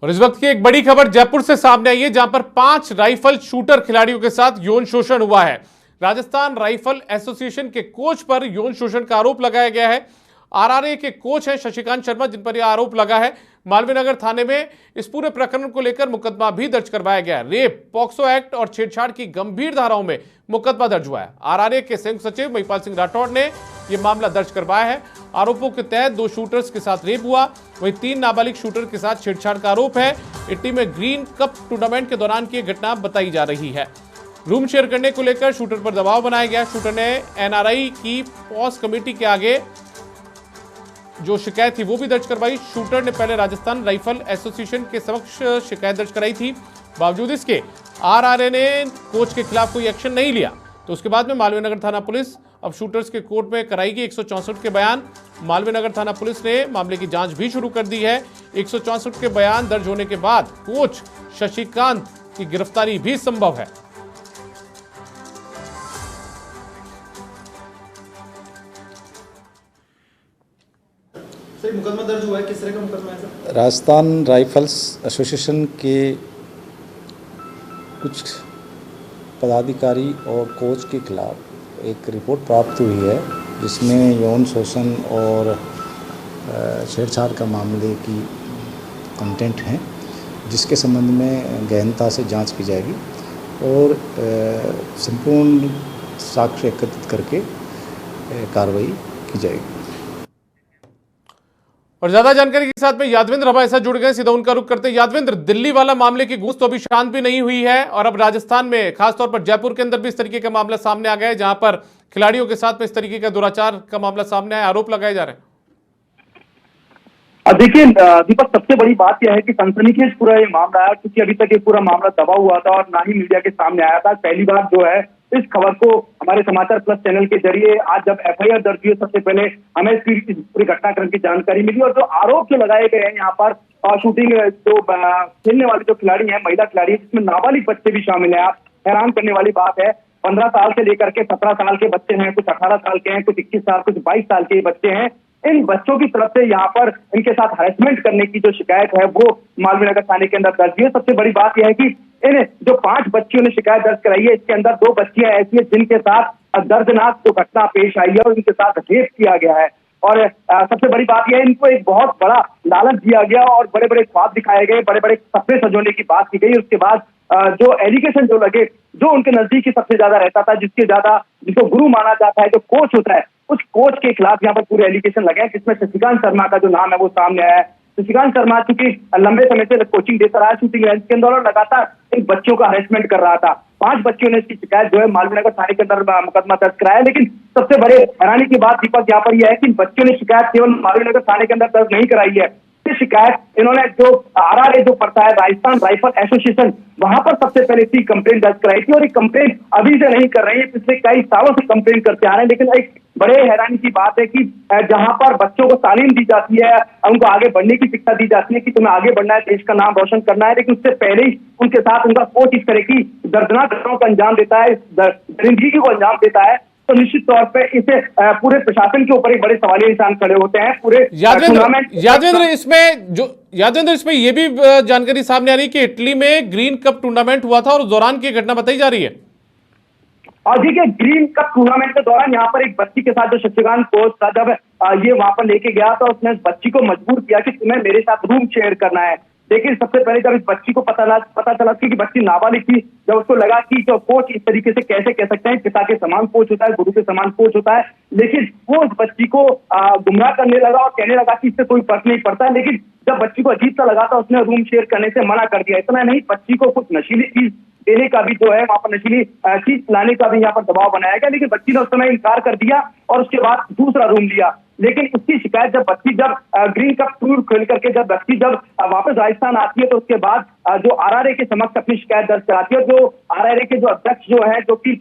और इस वक्त की एक बड़ी खबर जयपुर से सामने आई है, जहां पर 5 राइफल शूटर खिलाड़ियों के साथ यौन शोषण हुआ है। राजस्थान राइफल एसोसिएशन के कोच पर यौन शोषण का आरोप लगाया गया है। आरआरए के कोच हैं शशिकांत शर्मा, जिन पर यह आरोप लगा है। मालवीय नगर थाने में इस पूरे प्रकरण को लेकर मुकदमा भी दर्ज करवाया गया है। रेप, पॉक्सो एक्ट और छेड़छाड़ की गंभीर धाराओं में मुकदमा दर्ज हुआ है। आरआरए के संयुक्त सचिव महिपाल सिंह राठौड़ ने यह मामला दर्ज करवाया है। आरोपों के तहत 2 शूटर्स के साथ रेप हुआ, वहीं 3 नाबालिग शूटर के साथ छेड़छाड़ का आरोप है। इट्टी में ग्रीन कप टूर्नामेंट के दौरान की घटना बताई जा रही है। रूम शेयर करने को लेकर शूटर पर दबाव बनाया गया। शूटर ने एनआरआई की पॉस कमेटी के आगे जो शिकायत थी वो भी दर्ज करवाई। शूटर ने पहले राजस्थान राइफल एसोसिएशन के समक्ष शिकायत दर्ज कराई थी। बावजूद इसके आरआरए ने कोच के खिलाफ कोई एक्शन नहीं लिया, तो उसके बाद में मालवीय नगर थाना पुलिस अब शूटर्स के कोर्ट में कराएगी 164 के बयान। मालवीय नगर थाना पुलिस ने मामले की जांच भी शुरू कर दी है। 164 के बयान दर्ज होने के बाद कोच शशिकांत की गिरफ्तारी भी संभव है। सर, मुकदमा दर्ज हुआ है, किस तरह का मुकदमा है सर? राजस्थान राइफल्स एसोसिएशन के कुछ पदाधिकारी और कोच के खिलाफ एक रिपोर्ट प्राप्त हुई है, जिसमें यौन शोषण और छेड़छाड़ का मामले की कंटेंट हैं, जिसके संबंध में गहनता से जांच की जाएगी और संपूर्ण साक्ष्य एकत्रित करके कार्रवाई की जाएगी। और ज्यादा जानकारी के साथ में यादवेंद्र हमारे साथ जुड़ गए, सीधा उनका रुख करते हैं। यादवेंद्र, दिल्ली वाला मामले की गूंज तो अभी शांत भी नहीं हुई है और अब राजस्थान में खासतौर पर जयपुर के अंदर भी इस तरीके का मामला सामने आ गया है, जहां पर खिलाड़ियों के साथ में इस तरीके का दुराचार का मामला सामने आया, आरोप लगाए जा रहे हैं। देखिए दीपक, सबसे बड़ी बात यह है कि सनसनीखेज पूरा ये मामला है, क्योंकि अभी तक ये पूरा मामला दबा हुआ था और ना ही मीडिया के सामने आया था। पहली बार जो है इस खबर को हमारे समाचार प्लस चैनल के जरिए आज जब एफआईआर दर्ज हुई, सबसे पहले हमें इसकी पूरी घटनाक्रम की जानकारी मिली और जो आरोप जो लगाए गए हैं यहाँ पर शूटिंग जो खेलने वाले जो खिलाड़ी हैं, महिला खिलाड़ी, जिसमें नाबालिग बच्चे भी शामिल हैं। आप हैरान करने वाली बात है, 15 साल से लेकर के 17 साल के बच्चे हैं, कुछ 18 साल के हैं, कुछ 21 साल, कुछ 22 साल के बच्चे हैं। इन बच्चों की तरफ से यहाँ पर इनके साथ हैरेसमेंट करने की जो शिकायत है वो मालवीय नगर थाने के अंदर दर्ज हुई है। सबसे बड़ी बात यह है कि इन जो 5 बच्चियों ने शिकायत दर्ज कराई है, इसके अंदर 2 बच्चियां ऐसी हैं जिनके साथ दर्दनाक जो घटना पेश आई है और इनके साथ रेप किया गया है। और सबसे बड़ी बात यह है, इनको एक बहुत बड़ा लालच दिया गया और बड़े बड़े ख्वाब दिखाए गए, बड़े बड़े सपने सजोने की बात की गई। उसके बाद जो एलिगेशन जो लगे, जो उनके नजदीक सबसे ज्यादा रहता था, जिसको गुरु माना जाता है, जो कोच होता है, उस कोच के खिलाफ यहाँ पर पूरे एलिगेशन लगे हैं, जिसमें शशिकांत शर्मा का जो नाम है वो सामने आया है। शशिकांत शर्मा चूंकि लंबे समय से कोचिंग देता रहा है शूटिंग रेंज के अंदर और लगातार इन बच्चों का हरेसमेंट कर रहा था। 5 बच्चियों ने इसकी शिकायत जो है मालवीय नगर थाने के अंदर मुकदमा दर्ज कराया। लेकिन सबसे बड़े हैरानी की बात दीपक यहाँ पर यह है कि इन बच्चों ने शिकायत केवल मालवीय नगर थाने के अंदर दर्ज नहीं कराई है। शिकायत इन्होंने जो आरआरए जो पड़ता है राजस्थान राइफल एसोसिएशन, वहां पर सबसे पहले इसकी कंप्लेंट दर्ज कराई थी और ये कंप्लेंट अभी से नहीं कर रही है, पिछले कई सालों से कंप्लेंट करते आ रहे हैं। लेकिन एक बड़े हैरानी की बात है कि जहां पर बच्चों को तालीम दी जाती है, उनको आगे बढ़ने की शिक्षा दी जाती है कि तुम्हें आगे बढ़ना है, देश का नाम रोशन करना है, लेकिन उससे पहले ही उनके साथ उनका कोच इस तरह की दर्दनाक घटनाओं का अंजाम देता है, दरिंदगी को अंजाम देता है, तो निश्चित तौर पे इसे पूरे प्रशासन के ऊपर एक बड़े सवालिया निशान खड़े होते हैं। पूरे यादवेंद्र इसमें ये भी जानकारी सामने आ रही है कि इटली में ग्रीन कप टूर्नामेंट हुआ था और उस दौरान की घटना बताई जा रही है। और देखिए, ग्रीन कप टूर्नामेंट के दौरान यहाँ पर एक बच्ची के साथ जो शशिकांत कोच था, जब ये वहां पर लेके गया तो उसने उस बच्ची को मजबूर किया कि तुम्हें मेरे साथ रूम शेयर करना है। लेकिन सबसे पहले जब इस बच्ची को पता चला कि बच्ची नाबालिग थी, जब उसको लगा कि जो कोच इस तरीके से कैसे कह सकते हैं, पिता के समान कोच होता है, गुरु के समान कोच होता है, लेकिन वो उस बच्ची को गुमराह करने लगा और कहने लगा कि इससे कोई फर्क नहीं पड़ता है। लेकिन जब बच्ची को अजीब सा लगा तो उसने रूम शेयर करने से मना कर दिया। इतना नहीं, बच्ची को कुछ नशीली चीज देने का भी जो है वहां पर नशीली चीज लाने का भी यहाँ पर दबाव बनाया गया, लेकिन बच्ची ने उस समय इनकार कर दिया और उसके बाद दूसरा रूम लिया। लेकिन उसकी शिकायत जब ग्रीन कप टूर खेल करके जब वापस राजस्थान आती है, तो उसके बाद जो आरआरए के समक्ष अपनी शिकायत दर्ज कराती है। जो आरआरए के जो अध्यक्ष जो है, जो कि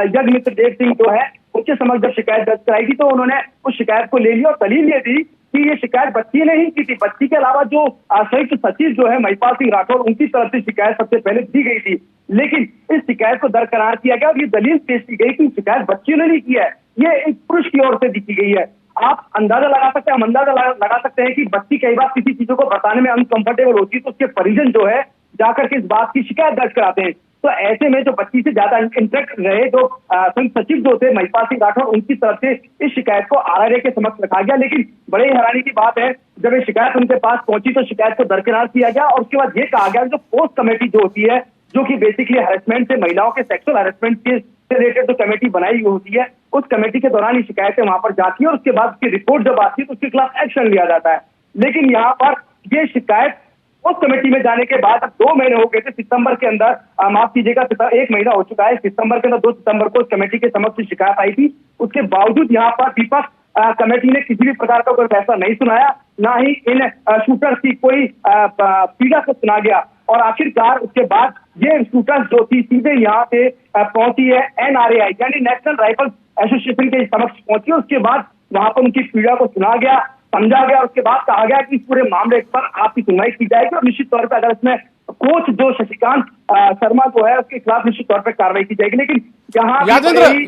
यज्ञमित्र देव सिंह जो है, उनके समक्ष जब शिकायत दर्ज कराई थी, तो उन्होंने उस शिकायत को ले लिया और दलील ये दी कि ये शिकायत बच्ची ने ही की थी। बच्ची के अलावा जो संयुक्त सचिव जो है महिपाल सिंह राठौड़, उनकी तरफ से शिकायत सबसे पहले दी गई थी, लेकिन इस शिकायत को दरकिनार किया गया और ये दलील पेश की गई कि शिकायत बच्ची ने नहीं की है, ये एक पुरुष की ओर से दी गई है। आप अंदाजा लगा सकते हैं, हम अंदाजा लगा सकते हैं कि बच्ची कई बार किसी चीजों को बताने में अनकंफर्टेबल होती है तो उसके परिजन जो है जाकर के इस बात की शिकायत दर्ज कराते हैं। तो ऐसे में जो बच्ची से ज्यादा इंटरेक्ट रहे, जो संघ सचिव जो थे महिपाल सिंह राठौर, उनकी तरफ से इस शिकायत को आरआरए के समक्ष रखा गया। लेकिन बड़े हैरानी की बात है, जब ये शिकायत उनके पास पहुंची तो शिकायत को दरकिनार किया गया और उसके बाद ये कहा गया जो पोस्ट कमेटी जो होती है, जो कि बेसिकली हैरेसमेंट से, महिलाओं के सेक्सुअल हैरेसमेंट से रिलेटेड जो कमेटी बनाई होती है, उस कमेटी के दौरान ये शिकायतें वहां पर जाती है और उसके बाद उसकी रिपोर्ट जब आती है तो उसके खिलाफ एक्शन लिया जाता है। लेकिन यहाँ पर ये शिकायत उस कमेटी में जाने के बाद अब 2 महीने हो गए थे। सितंबर के अंदर, माफ कीजिएगा, 1 महीना हो चुका है। सितंबर के अंदर 2 सितंबर को उस कमेटी के समक्ष शिकायत आई थी। उसके बावजूद यहाँ पर दीपक कमेटी ने किसी भी प्रकार का कोई फैसला नहीं सुनाया, ना ही इन शूटर्स की कोई पीड़ा को सुना गया। और आखिरकार उसके बाद ये शूटर्स जो थी सीधे यहाँ पे पहुंची है एनआरएआई यानी नेशनल राइफल एसोसिएशन के समक्ष पहुंची। उसके बाद वहां पर उनकी पीड़ा को सुना गया, समझा गया। उसके बाद कहा गया कि इस पूरे मामले पर आपकी सुनवाई की जाएगी और निश्चित तौर पर अगर इसमें कोच जो शशिकांत शर्मा जो है उसके खिलाफ निश्चित तौर पर कार्रवाई की जाएगी। लेकिन यहाँ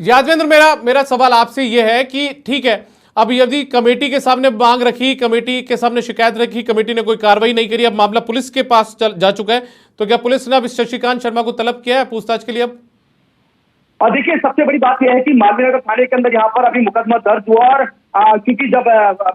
यादवेंद्र मेरा सवाल आपसे यह है कि ठीक है, अब यदि कमेटी के सामने मांग रखी, कमेटी के सामने शिकायत रखी, कमेटी ने कोई कार्रवाई नहीं करी, अब मामला पुलिस के पास जा चुका है, तो क्या पुलिस ने अब शशिकांत शर्मा को तलब किया है पूछताछ के लिए? अब और देखिए, सबसे बड़ी बात यह है कि मालवीय थाने के अंदर यहाँ पर अभी मुकदमा दर्ज हुआ और क्योंकि जब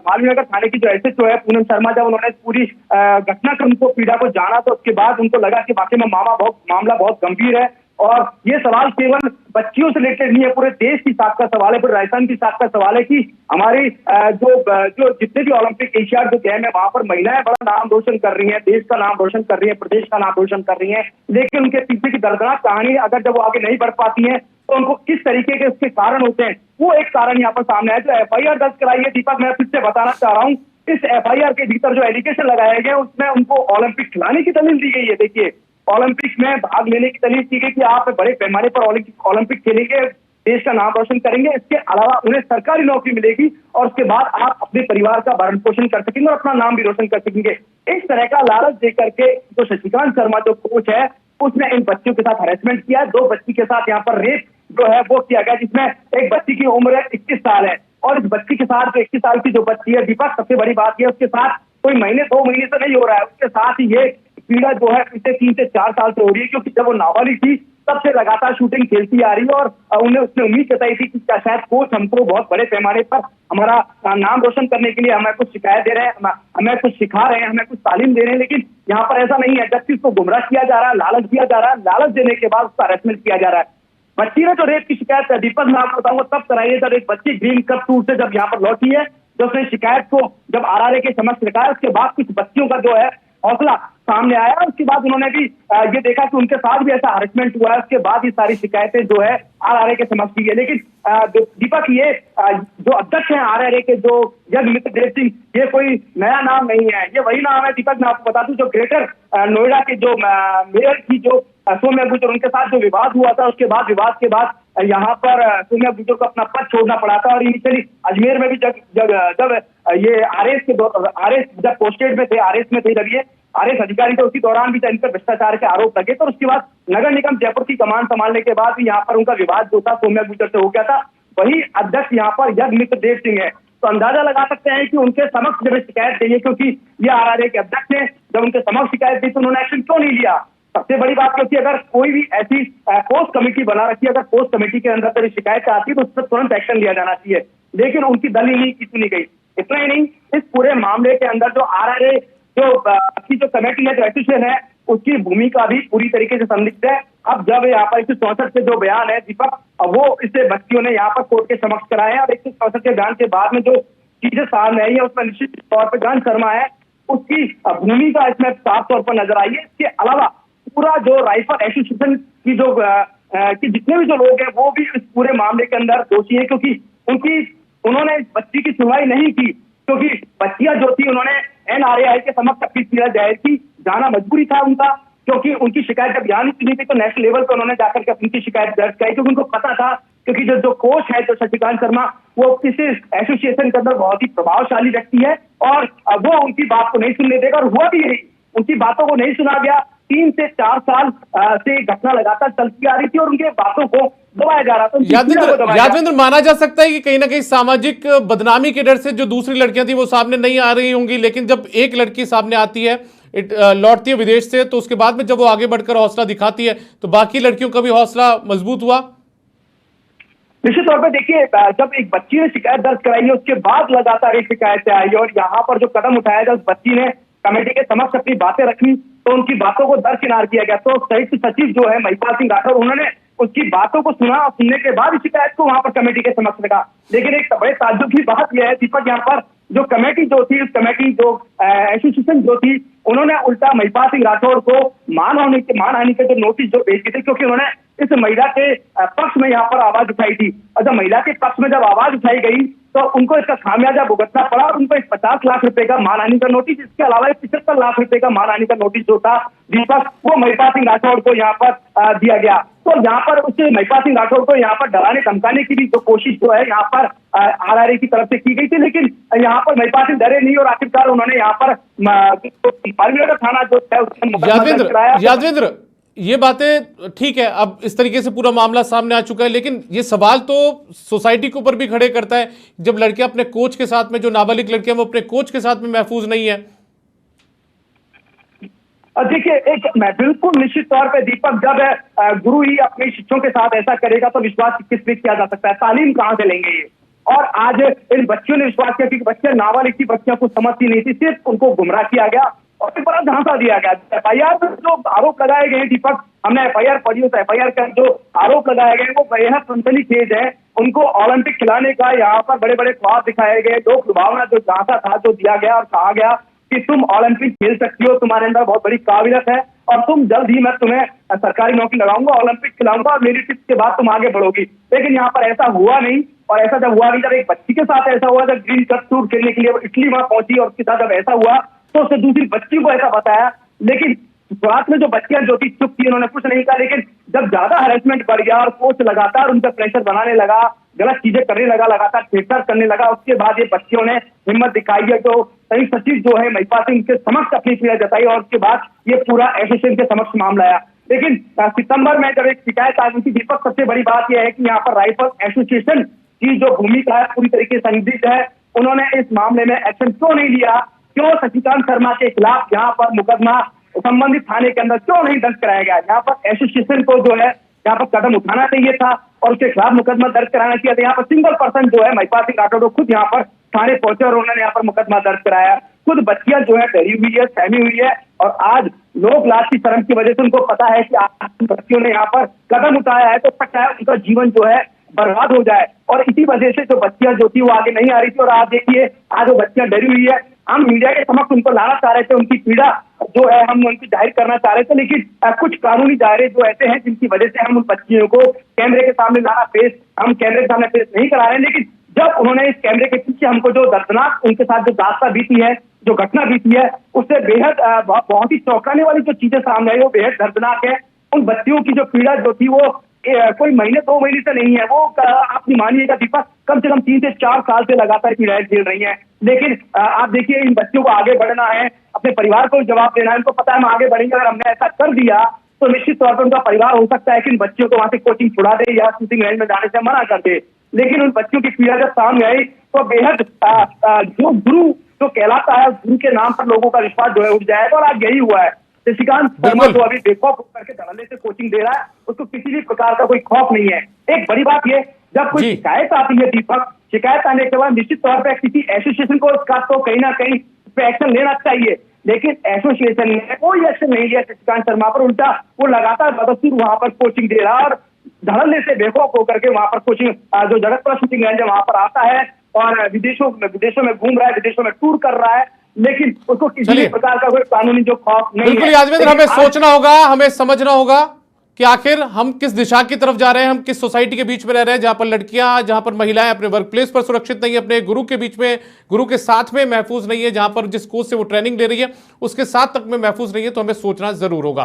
मालवीय थाने की जो एसएचओ है पूनम शर्मा, जब उन्होंने पूरी घटनाक्रम को, पीड़ा को जाना तो उसके बाद उनको लगा कि वाकई में मामला बहुत गंभीर है और ये सवाल केवल बच्चियों से रिलेटेड नहीं है, पूरे देश की साख का सवाल है, पूरे राजस्थान की साख का सवाल है कि हमारी जो जितने भी ओलंपिक एशियाड जो गेम है वहां पर महिलाएं बड़ा नाम रोशन कर रही हैं, देश का नाम रोशन कर रही हैं, प्रदेश का नाम रोशन कर रही हैं। लेकिन उनके पीछे की दर्दनाक कहानी अगर जब वो आगे नहीं बढ़ पाती है तो उनको किस तरीके के उसके कारण होते हैं, वो एक कारण यहाँ पर सामने आया। जो एफआईआर दर्ज कराई है, दीपक, मैं फिर से बताना चाह रहा हूँ, इस एफआईआर के भीतर जो एलिगेशन लगाए गए उसमें उनको ओलंपिक खिलाने की दलील दी गई है। देखिए, ओलंपिक में भाग लेने की दलील की गई कि आप बड़े पैमाने पर ओलंपिक खेलेंगे, देश का नाम रोशन करेंगे, इसके अलावा उन्हें सरकारी नौकरी मिलेगी और उसके बाद आप अपने परिवार का भरण पोषण कर सकेंगे और अपना नाम भी रोशन कर सकेंगे। इस तरह का लालच देकर के जो शशिकांत शर्मा जो कोच है उसने इन बच्चियों के साथ हरेसमेंट किया। 2 बच्ची के साथ यहाँ पर रेप जो है वो किया गया, जिसमें एक बच्ची की उम्र 21 साल है और इस बच्ची के साथ जो 21 साल की जो बच्ची है, दीपक, सबसे बड़ी बात यह उसके साथ कोई महीने 2 महीने से नहीं हो रहा है, उसके साथ ही ये पीड़ा जो है पिछले 3 से 4 साल से हो रही है, क्योंकि जब वो नाबालिग थी तब से लगातार शूटिंग खेलती आ रही है और उसने उम्मीद जताई थी कि शायद कोच हमको बहुत बड़े पैमाने पर हमारा नाम रोशन करने के लिए हमें कुछ शिकायत दे रहे हैं, हमें कुछ सिखा रहे हैं, हमें कुछ तालीम दे रहे हैं। लेकिन यहाँ पर ऐसा नहीं है, जबकि उसको गुमराह किया जा रहा है, लालच दिया जा रहा है, लालच देने के बाद उसका हरेसमेंट किया जा रहा है। बच्ची ने जो रेप की शिकायत दीपक मैं आपको बताऊंगा तब कराई है जब एक बच्ची ग्रीन कप टूर से जब यहाँ पर लौटी है, जब उसने शिकायत को जब आरआरए के समक्ष रखा है, उसके बाद कुछ बच्चियों का जो है हौसला सामने आया। उसके बाद उन्होंने भी ये देखा कि उनके साथ भी ऐसा हरेसमेंट हुआ है, उसके बाद ये सारी शिकायतें जो है आरआरए के समक्ष की है। लेकिन दीपक, ये जो अध्यक्ष हैं आरआरए के, जो यज्ञमित्र देव सिंह, ये कोई नया नाम नहीं है, ये वही नाम है दीपक, मैं आपको बता दूं, जो ग्रेटर नोएडा के जो मेयर की जो सौम्या गुर्जर, उनके साथ जो विवाद हुआ था, उसके बाद विवाद के बाद यहाँ पर सौम्या गुर्जर को अपना पद छोड़ना पड़ा था। और इनिशियली अजमेर में भी जब ये आरएस जब पोस्टेड में थे, आरएस में थे, जब ये आरएस अधिकारी थे, उसी दौरान भी इन पर भ्रष्टाचार के आरोप लगे। तो उसके बाद नगर निगम जयपुर की कमान संभालने के बाद भी यहाँ पर उनका विवाद जो था सौम्या गुर्जर से हो गया था। वही अध्यक्ष यहाँ पर यज्ञमित्र देव सिंह है। तो अंदाजा लगा सकते हैं कि उनके समक्ष जब शिकायत दी है, क्योंकि ये आरआरए के अध्यक्ष ने जब उनके समक्ष शिकायत दी तो उन्होंने एक्शन क्यों नहीं लिया? सबसे बड़ी बात, क्योंकि अगर कोई भी ऐसी पोस्ट कमेटी बना रखी है, अगर पोस्ट कमेटी के अंदर कोई शिकायत आती है तो उस पर तुरंत एक्शन लिया जाना चाहिए। लेकिन उनकी दलील नहीं की सुनी गई। इतना ही नहीं, इस पूरे मामले के अंदर जो आरआरए जो कमेटी है, जो एसोसिएशन है, उसकी भूमिका भी पूरी तरीके से संदिग्ध है। अब जब यहाँ पर 164 के जो बयान है दीपक, वो इसे बच्चियों ने यहाँ पर कोर्ट के समक्ष कराए हैं और 164 के बयान के बाद में जो चीजें सामने आई है उसमें निश्चित तौर पर शशिकांत शर्मा है, उसकी भूमिका इसमें साफ तौर पर नजर आई है। इसके अलावा पूरा जो राइफल एसोसिएशन की जो कि जितने भी जो लोग हैं वो भी इस पूरे मामले के अंदर दोषी है, क्योंकि उन्होंने बच्ची की सुनवाई नहीं की, क्योंकि बच्चियां जो थी उन्होंने एनआरएआई के समक्ष अपनी पीड़ा जाहिर की, जाना मजबूरी था उनका, क्योंकि उनकी शिकायत जब यहाँ नहीं सुनी थी तो नेशनल लेवल पर उन्होंने जाकर के उनकी शिकायत दर्ज कराई, क्योंकि उनको पता था, क्योंकि जो कोच है जो शशिकांत शर्मा, वो किसी एसोसिएशन के अंदर बहुत ही प्रभावशाली व्यक्ति है और वो उनकी बात को नहीं सुनने देगा। और हुआ भी यही, उनकी बातों को नहीं सुना गया। 3 से 4 साल से घटना लगातार चलती आ रही थी और उनके बातों को दबाया जा रहा था, उनकी पीड़ा को दबाया जा रहा था। यादवेंद्र, माना जा सकता है कि कहीं ना कहीं सामाजिक बदनामी के डर से जो दूसरी लड़कियां थी वो सामने नहीं आ रही होंगी, लेकिन जब एक लड़की सामने आती है, लौटती है विदेश से, तो उसके बाद में जब वो आगे बढ़कर हौसला दिखाती है तो बाकी लड़कियों का भी हौसला मजबूत हुआ। निश्चित तौर पे देखिए, जब एक बच्ची ने शिकायत दर्ज कराई है उसके बाद लगातार एक शिकायतें आई और यहाँ पर जो कदम उठाया गया, उस बच्ची ने कमेटी के समक्ष अपनी बातें रखी तो उनकी बातों को दरकिनार किया गया। तो संयुक्त सचिव जो है महिपाल सिंह राठौर, उन्होंने उसकी बातों को सुना और सुनने के बाद शिकायत को वहां पर कमेटी के समक्ष रखा। लेकिन एक बड़े ताज्जुब की बात यह है दीपक, यहाँ पर जो कमेटी जो थी, उस कमेटी जो एसोसिएशन जो थी, उन्होंने उल्टा महिपाल सिंह राठौर को मानहानि के जो नोटिस जो भेजे थे, क्योंकि उन्होंने इस महिला के पक्ष में यहाँ पर आवाज उठाई थी। और जब महिला के पक्ष में जब आवाज उठाई गई तो उनको इसका खामियाजा भुगतना पड़ा और उनको 50 लाख रुपए का मानहानि का नोटिस, इसके अलावा 75 लाख रुपए का मानहानि का नोटिस जो था दीपक, वो महिपाल सिंह राठौर को यहाँ पर दिया गया। तो यहाँ पर उससे महिपाल सिंह राठौर को यहाँ पर डराने धमकाने की भी जो कोशिश जो है यहाँ पर आरआरए की तरफ से की गई थी, लेकिन यहाँ पर महिपाल सिंह डरे नहीं और आखिरकार उन्होंने यहाँ पर थाना जो है उसमें मुकदमा दर्ज कराया। यादवेंद्र, ये बातें ठीक है, अब इस तरीके से पूरा मामला सामने आ चुका है, लेकिन ये सवाल तो सोसाइटी के ऊपर भी खड़े करता है जब लड़कियां अपने कोच के साथ में, जो नाबालिग लड़कियां वो अपने कोच के साथ में महफूज नहीं है। देखिए, एक मैं बिल्कुल निश्चित तौर पे दीपक, जब गुरु ही अपने शिष्यों के साथ ऐसा करेगा तो विश्वास किस पे किया जा सकता है? तालीम कहाँ से लेंगे ये? और आज इन बच्चियों ने विश्वास किया कि बच्चे, नाबालिग की बच्चियों को समझती नहीं थी, सिर्फ उनको गुमराह किया गया और एक बड़ा झांसा दिया गया। एफआईआर में जो आरोप लगाए गए दीपक, हमने एफआईआर पढ़ी, उस एफआईआर का जो आरोप लगाए गए वो बेहद सनसनीखेज है। उनको ओलंपिक खिलाने का यहाँ पर बड़े बड़े ख्वाब दिखाए गए, लोक लुभावना जो झांसा था जो दिया गया और कहा गया कि तुम ओलंपिक खेल सकती हो, तुम्हारे अंदर बहुत बड़ी काबिलियत है और तुम जल्द ही मैं तुम्हें सरकारी नौकरी लगाऊंगा, ओलंपिक खिलाऊंगा और मेरी टिप्स के बाद तुम आगे बढ़ोगी। लेकिन यहाँ पर ऐसा हुआ नहीं। और ऐसा जब हुआ नहीं, जब एक बच्ची के साथ ऐसा हुआ, जब ग्रीन कप टूर खेलने के लिए इटली वहां पहुंची और उसके साथ जब ऐसा हुआ तो उसने दूसरी बच्ची को ऐसा बताया, लेकिन शुरुआत में जो बच्चियां जो थी चुप थी, उन्होंने कुछ नहीं कहा। लेकिन जब ज्यादा हैरेसमेंट बढ़ गया और कोच लगातार उन पर प्रेशर बनाने लगा, गलत चीजें करने लगा, लगातार छेड़छाड़ करने लगा, उसके बाद ये बच्चियों ने हिम्मत दिखाई है। जो संयुक्त सचिव जो है महिपाल सिंह के समक्ष अपनी पीड़ा जताई और उसके बाद ये पूरा एसोसिएशन के समक्ष मामला आया। लेकिन सितंबर में जब एक शिकायत आ गई थी दीपक, सबसे बड़ी बात यह है कि यहाँ पर राइफल एसोसिएशन की जो भूमिका है पूरी तरीके से संदिग्ध है। उन्होंने इस मामले में एक्शन क्यों नहीं लिया? क्यों शशिकांत शर्मा के खिलाफ यहाँ पर मुकदमा संबंधित थाने के अंदर क्यों नहीं दर्ज कराया गया? यहाँ पर एसोसिएशन को जो है यहाँ पर कदम उठाना चाहिए था और उसके खिलाफ मुकदमा दर्ज कराना चाहिए था। यहाँ पर सिंगल पर्सन जो है महिपाल सिंह राठौर खुद यहाँ पर थाने पहुंचे और उन्होंने यहाँ पर मुकदमा दर्ज कराया। खुद बच्चियां जो है डरी हुई है, सहमी हुई है और आज लोक लाज की शर्म की वजह से उनको पता है कि आज बच्चियों ने यहाँ पर कदम उठाया है तो सकता है उनका जीवन जो है बर्बाद हो जाए। और इसी वजह से जो बच्चियां जो थी वो आगे नहीं आ रही थी और आज देखिए आज वो बच्चियां डरी हुई है। हम मीडिया के समक्ष उनको लाना चाह रहे थे, उनकी पीड़ा जो है हम उनकी जाहिर करना चाह रहे थे, लेकिन कुछ कानूनी दायरे जो ऐसे हैं जिनकी वजह से हम उन बच्चियों को कैमरे के सामने लाना हम कैमरे के सामने पेश नहीं करा रहे हैं। लेकिन जब उन्होंने इस कैमरे के पीछे हमको जो दर्दनाक उनके साथ जो दास्ता बीती है, जो घटना बीती है, उससे बेहद बहुत ही चौंकाने वाली जो चीजें सामने आई वो बेहद दर्दनाक है। उन बच्चियों की जो पीड़ा जो थी वो कोई महीने 2 महीने से नहीं है, वो आप नहीं मानिएगा दीपक, कम से कम 3 से 4 साल से लगातार पीड़ाएं झेल रही हैं। लेकिन आप देखिए इन बच्चों को आगे बढ़ना है, अपने परिवार को जवाब देना है, उनको पता है हम आगे बढ़ेंगे, अगर हमने ऐसा कर दिया तो निश्चित तौर पर उनका परिवार हो सकता है कि इन बच्चियों को वहां से कोचिंग छुड़ा दे या शूटिंग रेंज में जाने से मना कर दे। लेकिन उन बच्चों की पीड़ा जब सामने आई तो बेहद जो गुरु जो कहलाता है गुरु के नाम पर लोगों का विश्वास जो है उठ जाएगा और आज यही हुआ है। शशिकांत शर्मा जो अभी बेखौफ होकर के धड़ल्ले से कोचिंग दे रहा है, उसको किसी भी प्रकार का कोई खौफ नहीं है। एक बड़ी बात ये, जब कोई शिकायत आती है दीपक, शिकायत आने के बाद निश्चित तौर पर किसी एसोसिएशन को इसका तो कहीं ना कहीं इस पे एक्शन लेना चाहिए, लेकिन एसोसिएशन ने कोई एक्शन नहीं लिया शशिकांत शर्मा पर। उल्टा वो लगातार बदस्तूर वहां पर कोचिंग दे रहा है और धड़ल्ले से बेखौफ होकर के वहां पर कोचिंग जो जगतपुरा शूटिंग रेंज है वहां पर आता है और विदेशों में घूम रहा है, विदेशों में टूर कर रहा है, लेकिन उसको किसी भी प्रकार का कोई कानूनी जो खौफ नहीं है। बिल्कुल यादवेंद्र, हमें सोचना होगा, हमें समझना होगा कि आखिर हम किस दिशा की तरफ जा रहे हैं, हम किस सोसाइटी के बीच में रह रहे हैं जहां पर लड़कियां, जहां पर महिलाएं अपने वर्क प्लेस पर सुरक्षित नहीं है, अपने गुरु के बीच में, गुरु के साथ में महफूज नहीं है, जहां पर जिस कोच से वो ट्रेनिंग ले रही है उसके साथ तक में महफूज नहीं है। तो हमें सोचना जरूर होगा।